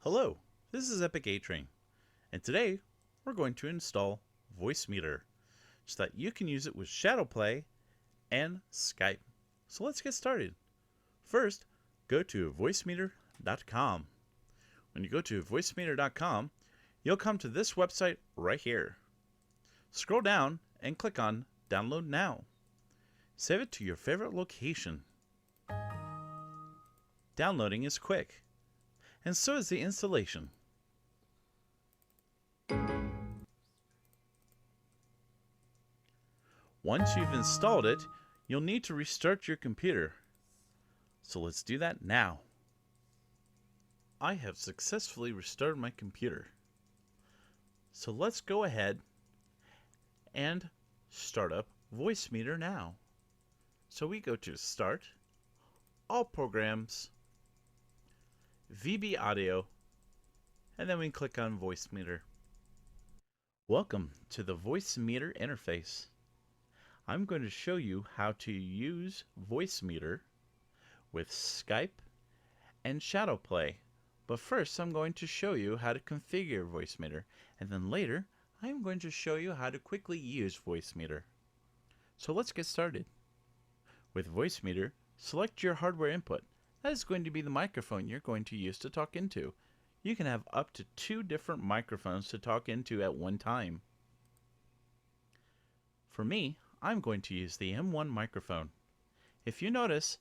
Hello, this is Epic A-Train, and today we're going to install Voicemeeter so that you can use it with ShadowPlay and Skype. So let's get started. First, go to voicemeeter.com. When you go to voicemeeter.com, you'll come to this website right here. Scroll down and click on Download Now. Save it to your favorite location. Downloading is quick, and so is the installation. Once you've installed it, you'll need to restart your computer. So let's do that now. I have successfully restarted my computer. So let's go ahead and start up Voicemeeter now. So we go to Start, All Programs, VB Audio, and then we click on Voicemeeter. Welcome to the Voicemeeter interface. I'm going to show you how to use Voicemeeter with Skype and ShadowPlay. But first I'm going to show you how to configure Voicemeeter, and then later I'm going to show you how to quickly use Voicemeeter. So let's get started. With Voicemeeter, select your hardware input. That is going to be the microphone you're going to use to talk into. You can have up to 2 different microphones to talk into at one time. For me, I'm going to use the M1 microphone. If you notice,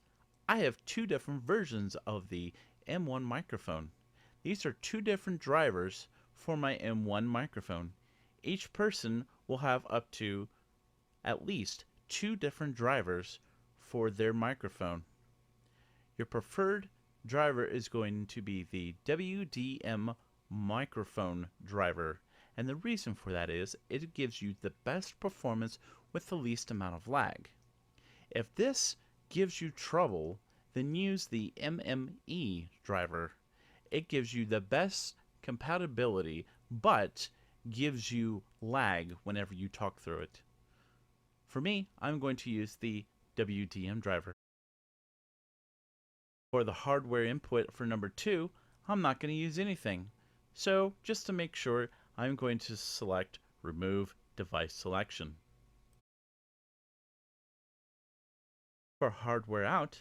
I have 2 different versions of the M1 microphone. These are 2 different drivers for my M1 microphone. Each person will have up to at least 2 different drivers for their microphone. Your preferred driver is going to be the WDM microphone driver, and the reason for that is it gives you the best performance with the least amount of lag. If this gives you trouble, then use the MME driver. It gives you the best compatibility but gives you lag whenever you talk through it. For me, I'm going to use the WDM driver. For the hardware input for number 2, I'm not going to use anything. So just to make sure, I'm going to select Remove Device Selection. For hardware out,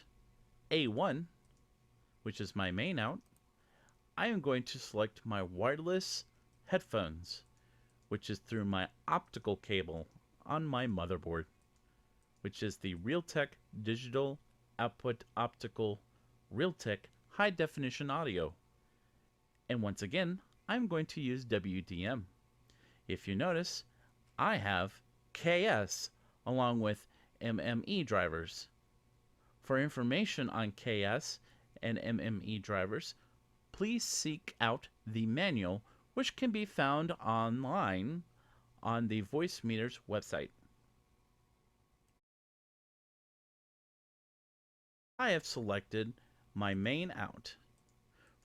A1, which is my main out, I am going to select my wireless headphones, which is through my optical cable on my motherboard, which is the Realtek Digital Output Optical Realtek High Definition Audio. And once again, I'm going to use WDM. If you notice, I have KS along with MME drivers. For information on KS and MME drivers, please seek out the manual, which can be found online on the Voicemeeter's website. I have selected my main out.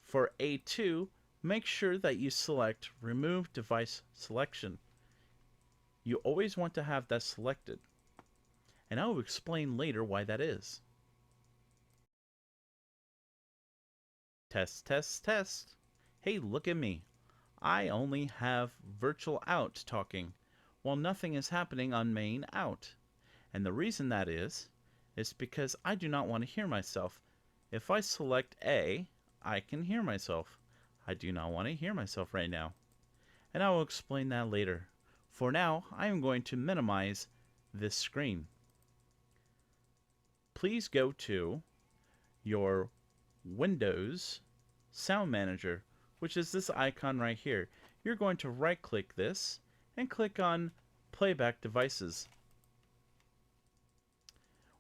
For A2, make sure that you select Remove Device Selection. You always want to have that selected, and I will explain later why that is. Test, test, test. Hey, look at me. I only have virtual out talking, while nothing is happening on main out. And the reason that is because I do not want to hear myself. If I select A, I can hear myself. I do not want to hear myself right now. And I will explain that later. For now, I am going to minimize this screen. Please go to your Windows Sound Manager, which is this icon right here. You're going to right click this and click on Playback Devices.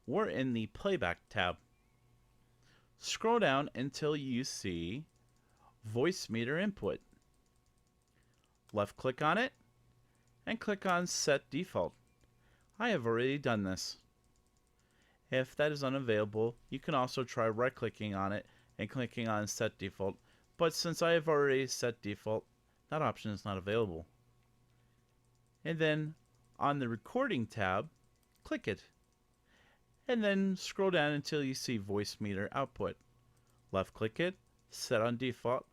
We're in the Playback tab. Scroll down until you see Voicemeeter Input. Left click on it and click on Set Default. I have already done this. If that is unavailable, you can also try right clicking on it and clicking on Set Default, but since I have already set default, that option is not available. And then on the Recording tab, click it. And then scroll down until you see Voicemeeter Output. Left click it, set on default,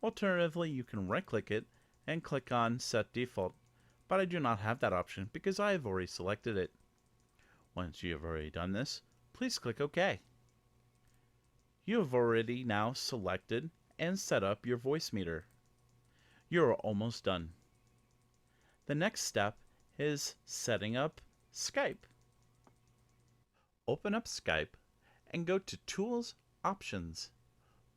Alternatively, you can right-click it and click on Set Default, but I do not have that option because I have already selected it. Once you have already done this, please click OK. You have already now selected and set up your voice meter. You are almost done. The next step is setting up Skype. Open up Skype and go to Tools, Options.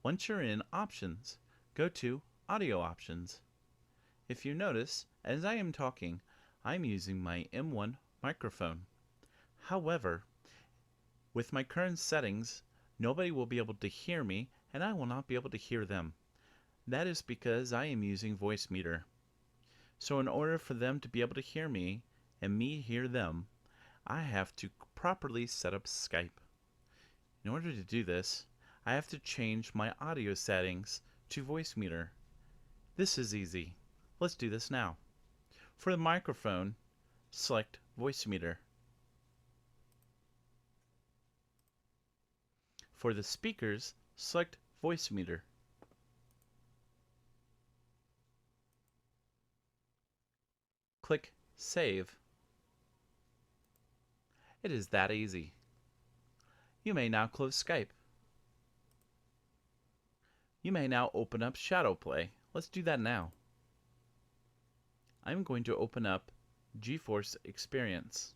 Once you're in Options, go to Audio Options. If you notice, as I am talking, I'm using my M1 microphone. However, with my current settings, nobody will be able to hear me and I will not be able to hear them. That is because I am using Voicemeeter. So in order for them to be able to hear me and me hear them, I have to properly set up Skype. In order to do this, I have to change my audio settings to Voicemeeter. This is easy. Let's do this now. For the microphone, select Voicemeeter. For the speakers, select Voicemeeter. Click Save. It is that easy. You may now close Skype. You may now open up ShadowPlay. Let's do that now. I'm going to open up GeForce Experience.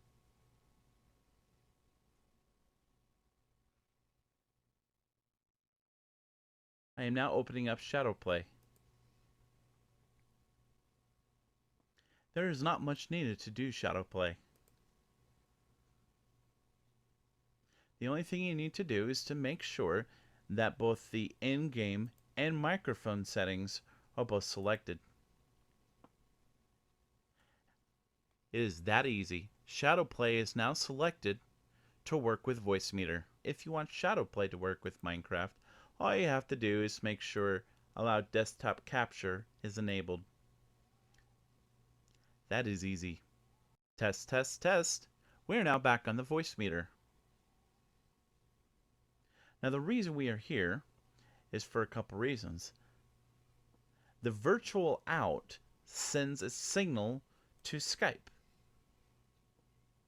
I am now opening up ShadowPlay. There is not much needed to do ShadowPlay. The only thing you need to do is to make sure that both the in-game and microphone settings are both selected. It is that easy. ShadowPlay is now selected to work with Voicemeeter. If you want ShadowPlay to work with Minecraft, all you have to do is make sure Allow Desktop Capture is enabled. That is easy. Test, test, test. We are now back on the Voicemeeter. Now the reason we are here is for a couple reasons. The virtual out sends a signal to Skype,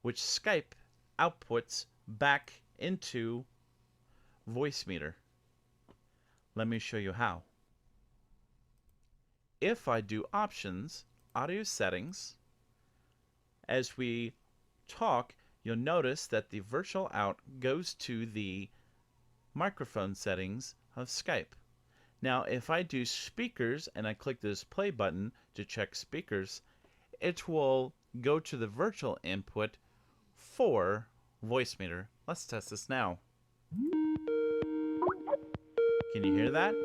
which Skype outputs back into Voicemeeter. Let me show you how. If I do Options, Audio Settings, as we talk, you'll notice that the virtual out goes to the microphone settings of Skype. Now, if I do speakers and I click this play button to check speakers, it will go to the virtual input for Voicemeeter. Let's test this now. Can you hear that?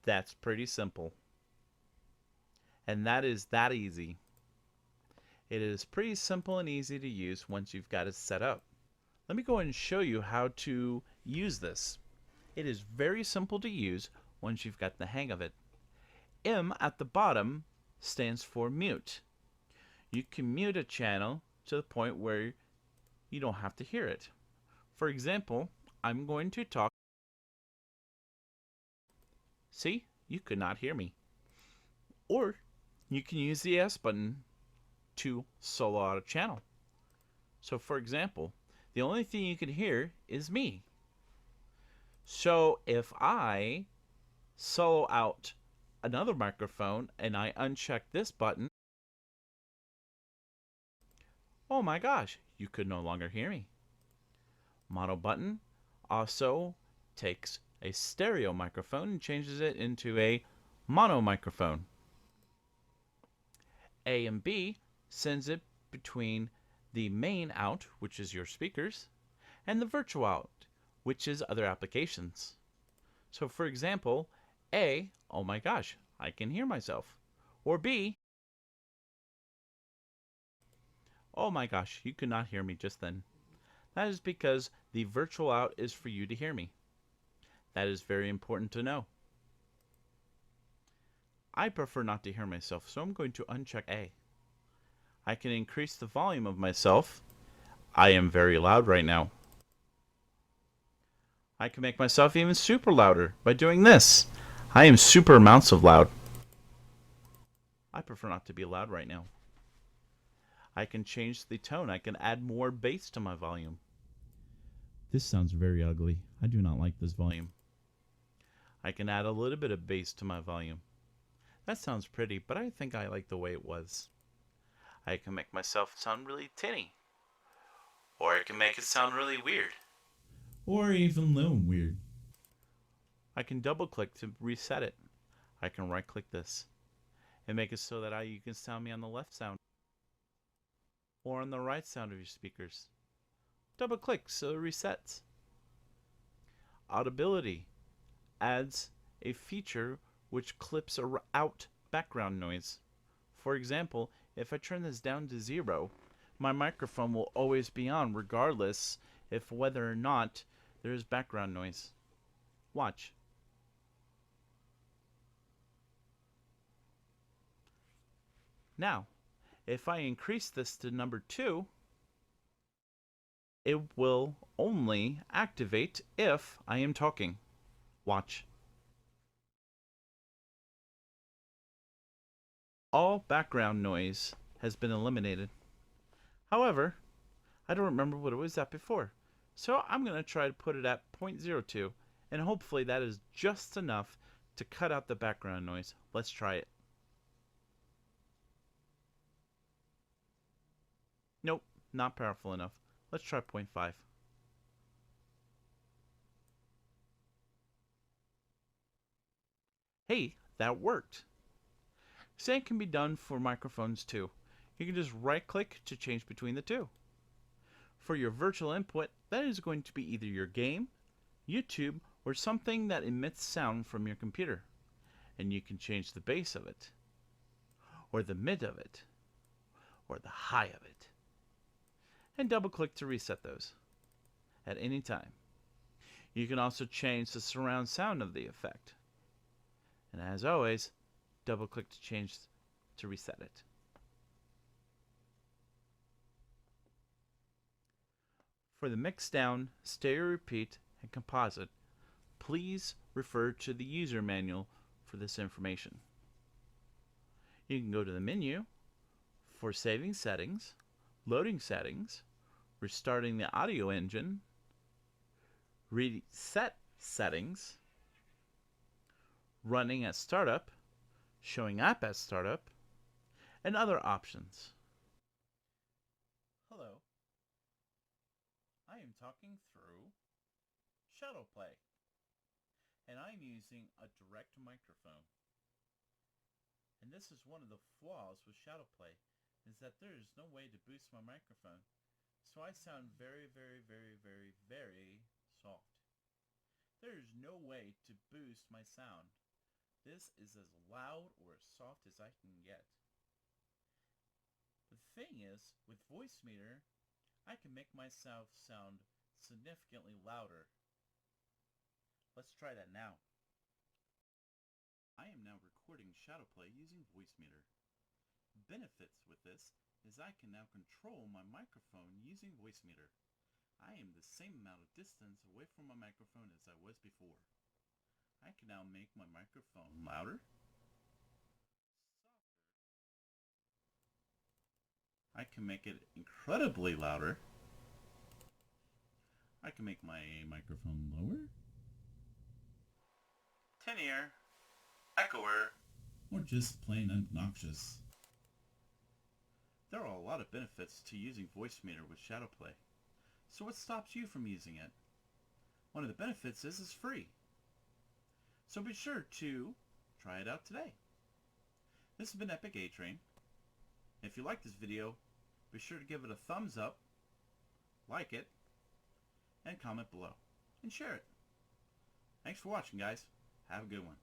That's pretty simple. And that is that easy. It is pretty simple and easy to use once you've got it set up. Let me go ahead and show you how to use this. It is very simple to use once you've got the hang of it. M at the bottom stands for mute. You can mute a channel to the point where you don't have to hear it. For example, I'm going to talk. See, you could not hear me. Or you can use the S button to solo out a channel. So for example, the only thing you can hear is me. So if I solo out another microphone and I uncheck this button, oh my gosh, you could no longer hear me. Mono button also takes a stereo microphone and changes it into a mono microphone. A and B sends it between the main out, which is your speakers, and the virtual out, which is other applications. So for example, A, oh my gosh, I can hear myself. Or B, oh my gosh, you could not hear me just then. That is because the virtual out is for you to hear me. That is very important to know. I prefer not to hear myself, so I'm going to uncheck A. I can increase the volume of myself. I am very loud right now. I can make myself even super louder by doing this. I am super amounts of loud. I prefer not to be loud right now. I can change the tone. I can add more bass to my volume. This sounds very ugly. I do not like this volume. I can add a little bit of bass to my volume. That sounds pretty, but I think I like the way it was. I can make myself sound really tinny. Or I can make it sound really weird. Or even low weird. I can double click to reset it. I can right click this and make it so that you can sound me on the left sound or on the right sound of your speakers. Double click so it resets. Audibility adds a feature which clips out background noise. For example, if I turn this down to 0, my microphone will always be on regardless if whether or not there is background noise. Watch. Now, if I increase this to number 2, it will only activate if I am talking. Watch. All background noise has been eliminated. However, I don't remember what it was at before, so I'm going to try to put it at 0.02, and hopefully that is just enough to cut out the background noise. Let's try it. Nope, not powerful enough. Let's try 0.5. Hey, that worked. Same can be done for microphones too. You can just right click to change between the two. For your virtual input, that is going to be either your game, YouTube, or something that emits sound from your computer. And you can change the bass of it, or the mid of it, or the high of it. And double click to reset those at any time. You can also change the surround sound of the effect. And as always, double click to change to reset it. For the mix down, stereo repeat, and composite, please refer to the user manual for this information. You can go to the menu for saving settings, loading settings, restarting the audio engine, reset settings, running at startup, showing up at startup, and other options. Hello. I am talking through ShadowPlay, and I'm using a direct microphone. And this is one of the flaws with ShadowPlay, is that there is no way to boost my microphone. So I sound very, very, very, very, very soft. There is no way to boost my sound. This is as loud or as soft as I can get. The thing is, with Voicemeeter, I can make myself sound significantly louder. Let's try that now. I am now recording ShadowPlay using Voicemeeter. Benefits with this is I can now control my microphone using Voicemeeter. I am the same amount of distance away from my microphone as I was before. I can now make my microphone louder, I can make it incredibly louder, I can make my microphone lower, tinnier, echoer, or just plain obnoxious. There are a lot of benefits to using Voicemeeter with ShadowPlay. So what stops you from using it? One of the benefits is it's free. So be sure to try it out today. This has been Epic A-Train. If you like this video, be sure to give it a thumbs up, like it, and comment below, and share it. Thanks for watching, guys. Have a good one.